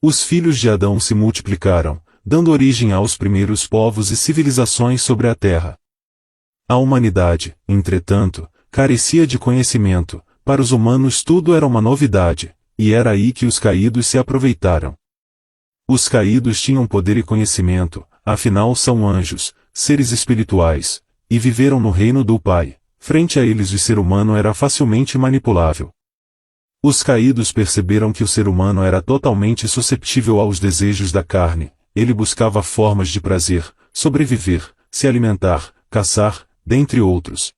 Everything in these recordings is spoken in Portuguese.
Os filhos de Adão se multiplicaram, dando origem aos primeiros povos e civilizações sobre a terra. A humanidade, entretanto, carecia de conhecimento, para os humanos tudo era uma novidade, e era aí que os caídos se aproveitaram. Os caídos tinham poder e conhecimento, afinal são anjos, seres espirituais, e viveram no reino do Pai. Frente a eles o ser humano era facilmente manipulável. Os caídos perceberam que o ser humano era totalmente susceptível aos desejos da carne, ele buscava formas de prazer, sobreviver, se alimentar, caçar, dentre outros.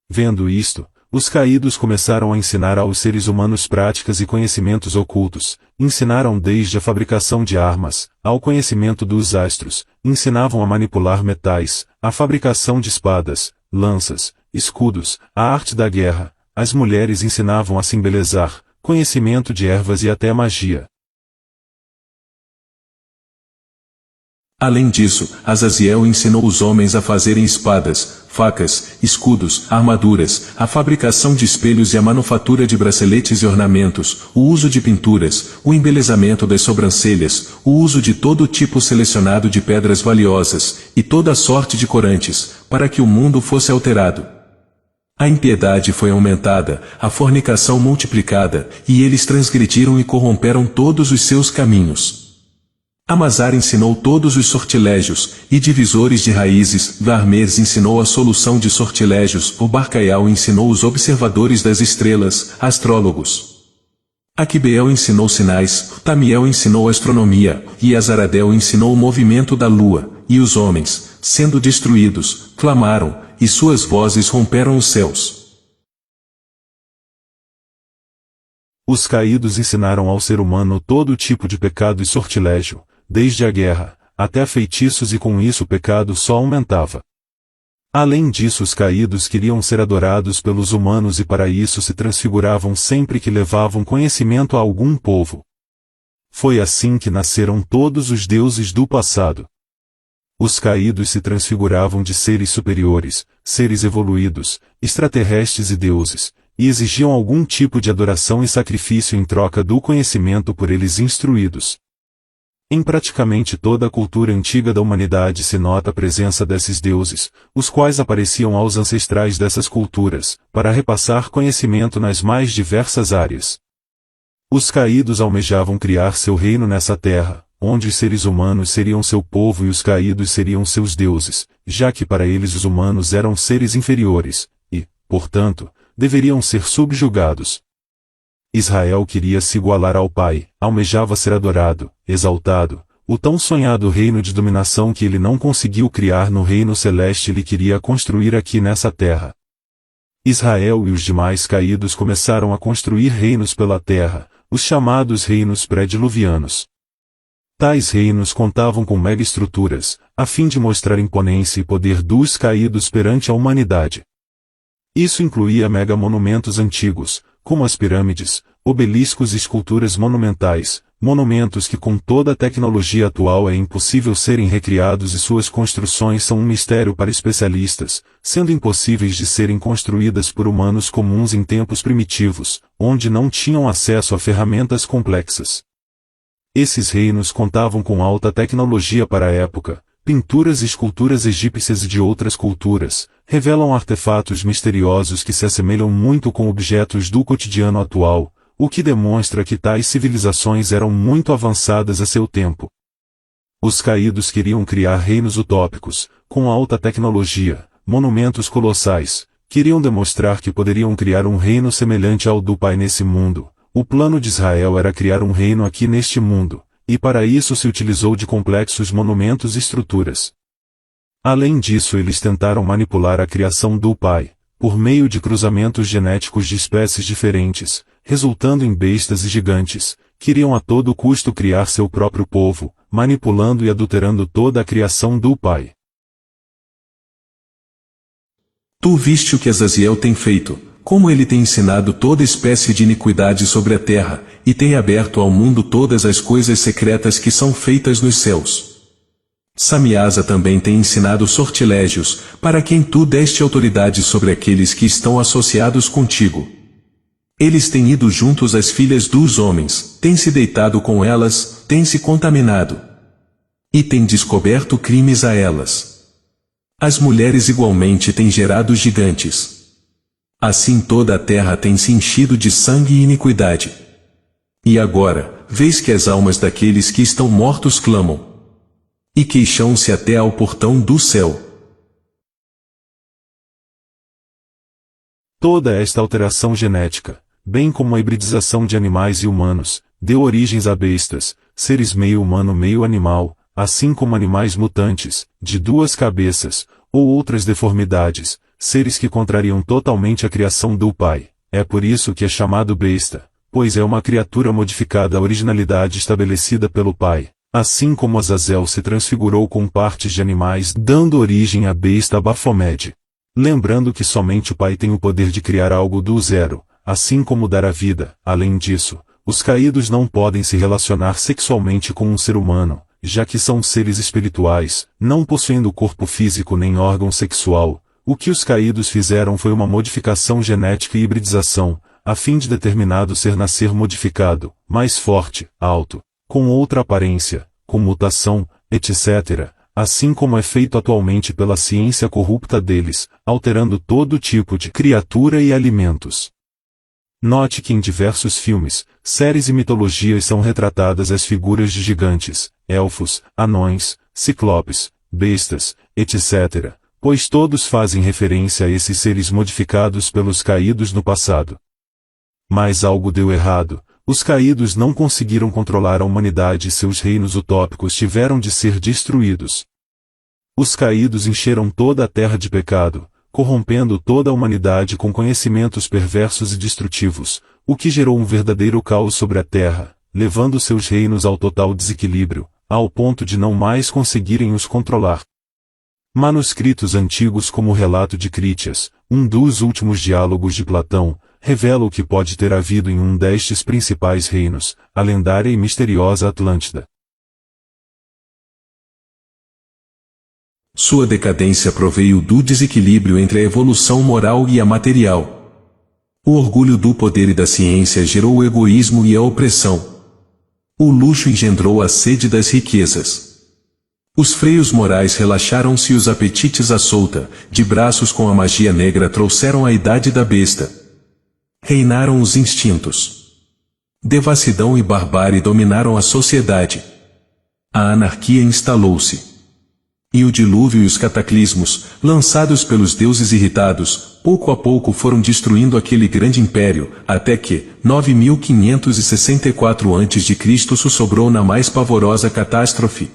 Vendo isto, os caídos começaram a ensinar aos seres humanos práticas e conhecimentos ocultos, ensinaram desde a fabricação de armas, ao conhecimento dos astros, ensinavam a manipular metais, a fabricação de espadas, lanças, escudos, a arte da guerra, as mulheres ensinavam a se embelezar, conhecimento de ervas e até magia. Além disso, Azaziel ensinou os homens a fazerem espadas, facas, escudos, armaduras, a fabricação de espelhos e a manufatura de braceletes e ornamentos, o uso de pinturas, o embelezamento das sobrancelhas, o uso de todo tipo selecionado de pedras valiosas, e toda sorte de corantes, para que o mundo fosse alterado. A impiedade foi aumentada, a fornicação multiplicada, e eles transgrediram e corromperam todos os seus caminhos. Amazar ensinou todos os sortilégios, e divisores de raízes, Varmers ensinou a solução de sortilégios, o Barcaial ensinou os observadores das estrelas, astrólogos. Aquibeel ensinou sinais, Tamiel ensinou astronomia, e Azaradel ensinou o movimento da lua, e os homens, sendo destruídos, clamaram, e suas vozes romperam os céus. Os caídos ensinaram ao ser humano todo tipo de pecado e sortilégio, desde a guerra, até feitiços e com isso o pecado só aumentava. Além disso os caídos queriam ser adorados pelos humanos e para isso se transfiguravam sempre que levavam conhecimento a algum povo. Foi assim que nasceram todos os deuses do passado. Os caídos se transfiguravam de seres superiores, seres evoluídos, extraterrestres e deuses, e exigiam algum tipo de adoração e sacrifício em troca do conhecimento por eles instruídos. Em praticamente toda a cultura antiga da humanidade se nota a presença desses deuses, os quais apareciam aos ancestrais dessas culturas, para repassar conhecimento nas mais diversas áreas. Os caídos almejavam criar seu reino nessa terra, onde os seres humanos seriam seu povo e os caídos seriam seus deuses, já que para eles os humanos eram seres inferiores, e, portanto, deveriam ser subjugados. Israel queria se igualar ao Pai, almejava ser adorado, exaltado, o tão sonhado reino de dominação que ele não conseguiu criar no reino celeste ele queria construir aqui nessa terra. Israel e os demais caídos começaram a construir reinos pela terra, os chamados reinos pré-diluvianos. Tais reinos contavam com megaestruturas, a fim de mostrar imponência e poder dos caídos perante a humanidade. Isso incluía megamonumentos antigos, como as pirâmides, obeliscos e esculturas monumentais, monumentos que com toda a tecnologia atual é impossível serem recriados e suas construções são um mistério para especialistas, sendo impossíveis de serem construídas por humanos comuns em tempos primitivos, onde não tinham acesso a ferramentas complexas. Esses reinos contavam com alta tecnologia para a época. Pinturas e esculturas egípcias e de outras culturas, revelam artefatos misteriosos que se assemelham muito com objetos do cotidiano atual, o que demonstra que tais civilizações eram muito avançadas a seu tempo. Os caídos queriam criar reinos utópicos, com alta tecnologia, monumentos colossais, queriam demonstrar que poderiam criar um reino semelhante ao do Pai nesse mundo. O plano de Israel era criar um reino aqui neste mundo. E para isso se utilizou de complexos monumentos e estruturas. Além disso eles tentaram manipular a criação do Pai, por meio de cruzamentos genéticos de espécies diferentes, resultando em bestas e gigantes, queriam a todo custo criar seu próprio povo, manipulando e adulterando toda a criação do Pai. Tu viste o que Azaziel tem feito, como ele tem ensinado toda espécie de iniquidade sobre a terra, e tem aberto ao mundo todas as coisas secretas que são feitas nos céus. Samiasa também tem ensinado sortilégios, para quem tu deste autoridade sobre aqueles que estão associados contigo. Eles têm ido juntos às filhas dos homens, têm se deitado com elas, têm se contaminado. E têm descoberto crimes a elas. As mulheres igualmente têm gerado gigantes. Assim toda a terra tem se enchido de sangue e iniquidade. E agora, vês que as almas daqueles que estão mortos clamam. E queixam-se até ao portão do céu. Toda esta alteração genética, bem como a hibridização de animais e humanos, deu origens a bestas, seres meio humano meio animal, assim como animais mutantes, de duas cabeças, ou outras deformidades, seres que contrariam totalmente a criação do Pai. É por isso que é chamado besta, pois é uma criatura modificada à originalidade estabelecida pelo Pai, assim como Azazel se transfigurou com partes de animais, dando origem à besta Baphomet. Lembrando que somente o Pai tem o poder de criar algo do zero, assim como dar a vida. Além disso, os caídos não podem se relacionar sexualmente com um ser humano, já que são seres espirituais, não possuindo corpo físico nem órgão sexual. O que os caídos fizeram foi uma modificação genética e hibridização, a fim de determinado ser nascer modificado, mais forte, alto, com outra aparência, com mutação, etc., assim como é feito atualmente pela ciência corrupta deles, alterando todo tipo de criatura e alimentos. Note que em diversos filmes, séries e mitologias são retratadas as figuras de gigantes, elfos, anões, ciclopes, bestas, etc., pois todos fazem referência a esses seres modificados pelos caídos no passado. Mas algo deu errado. Os caídos não conseguiram controlar a humanidade e seus reinos utópicos tiveram de ser destruídos. Os caídos encheram toda a terra de pecado, corrompendo toda a humanidade com conhecimentos perversos e destrutivos, o que gerou um verdadeiro caos sobre a terra, levando seus reinos ao total desequilíbrio, ao ponto de não mais conseguirem os controlar. Manuscritos antigos como o relato de Crítias, um dos últimos diálogos de Platão, revela o que pode ter havido em um destes principais reinos, a lendária e misteriosa Atlântida. Sua decadência proveio do desequilíbrio entre a evolução moral e a material. O orgulho do poder e da ciência gerou o egoísmo e a opressão. O luxo engendrou a sede das riquezas. Os freios morais relaxaram-se e os apetites à solta, de braços com a magia negra trouxeram a idade da besta. Reinaram os instintos. Devassidão e barbárie dominaram a sociedade. A anarquia instalou-se. E o dilúvio e os cataclismos, lançados pelos deuses irritados, pouco a pouco foram destruindo aquele grande império, até que, 9564 a.C. sobrou na mais pavorosa catástrofe.